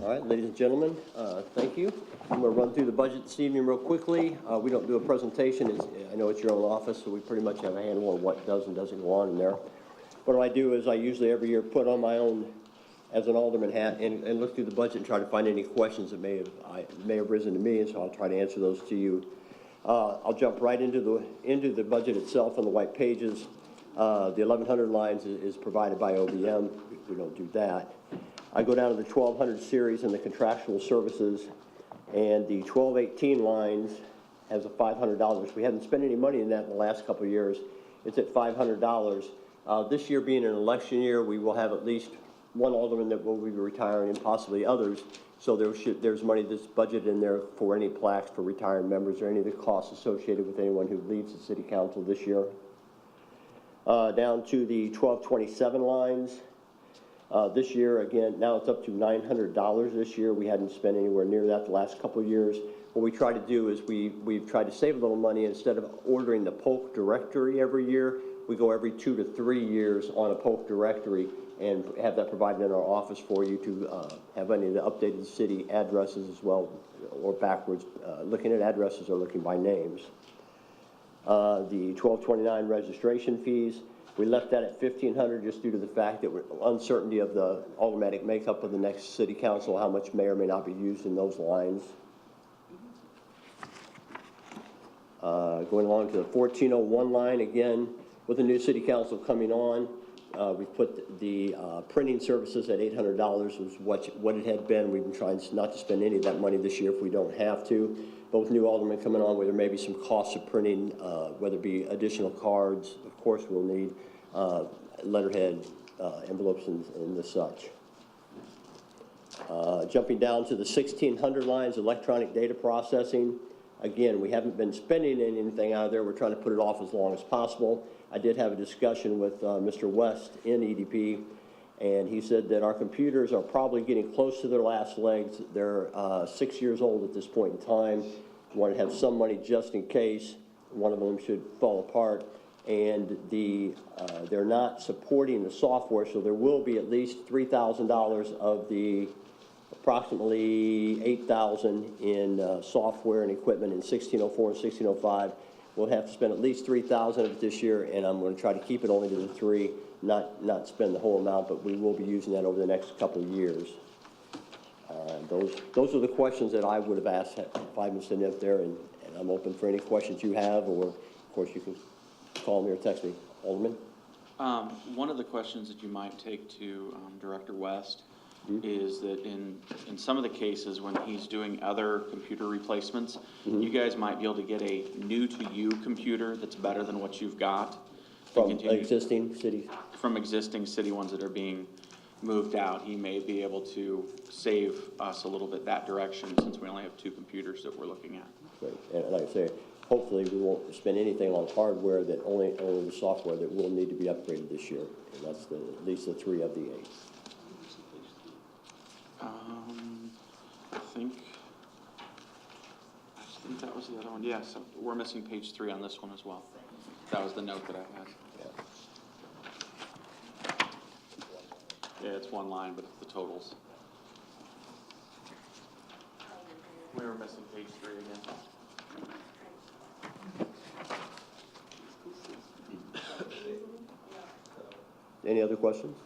All right, ladies and gentlemen, thank you. I'm going to run through the budget this evening real quickly. We don't do a presentation. I know it's your own office, so we pretty much have a handle on what does and doesn't go on in there. What I do is I usually every year put on my own as an alderman hat and look through the budget and try to find any questions that may have risen to me, and so I'll try to answer those to you. I'll jump right into the budget itself on the white pages. The 1100 lines is provided by OBM. We don't do that. I go down to the 1200 series and the contractual services, and the 1218 lines has a $500. We haven't spent any money in that in the last couple of years. It's at $500. This year being an election year, we will have at least one alderman that will be retiring and possibly others. So there's money that's budgeted in there for any plaques for retired members or any of the costs associated with anyone who leaves the city council this year. Down to the 1227 lines. This year, again, now it's up to $900 this year. We hadn't spent anywhere near that the last couple of years. What we try to do is we've tried to save a little money. Instead of ordering the Polk directory every year, we go every 2 to 3 years on a Polk directory and have that provided in our office for you to have any of the updated city addresses as well, or backwards, looking at addresses or looking by names. The 1229 registration fees, we left that at $1,500 just due to the fact that uncertainty of the automatic makeup of the next city council, how much may or may not be used in those lines. Going along to the 1401 line, again, with the new city council coming on, we put the printing services at $800 was what it had been. We've been trying not to spend any of that money this year if we don't have to. But with new aldermen coming on, where there may be some costs of printing, whether it be additional cards, of course we'll need letterhead, envelopes, and the such. Jumping down to the 1600 lines, electronic data processing. Again, we haven't been spending anything out of there. We're trying to put it off as long as possible. I did have a discussion with Mr. West in EDP, and he said that our computers are probably getting close to their last legs. They're 6 years old at this point in time. We want to have some money just in case one of them should fall apart. And they're not supporting the software, so there will be at least $3,000 of the approximately $8,000 in software and equipment in 1604 and 1605. We'll have to spend at least $3,000 of it this year, and I'm going to try to keep it only to the 3, not spend the whole amount, but we will be using that over the next couple of years. Those are the questions that I would have asked if I was sitting up there, and I'm open for any questions you have, or of course you can call me or text me. Alderman? One of the questions that you might take to Director West is that in some of the cases when he's doing other computer replacements, you guys might be able to get a new-to-you computer that's better than what you've got. From existing cities? From existing city ones that are being moved out. He may be able to save us a little bit that direction since we only have 2 computers that we're looking at. Great. And like I say, hopefully we won't spend anything on hardware, that only the software that will need to be upgraded this year. And that's at least the 3 of the 8. I think that was the other one. Yeah, so we're missing page 3 on this one as well. That was the note that I had. Yeah, it's one line, but it's the totals. We were missing page 3 again. Any other questions?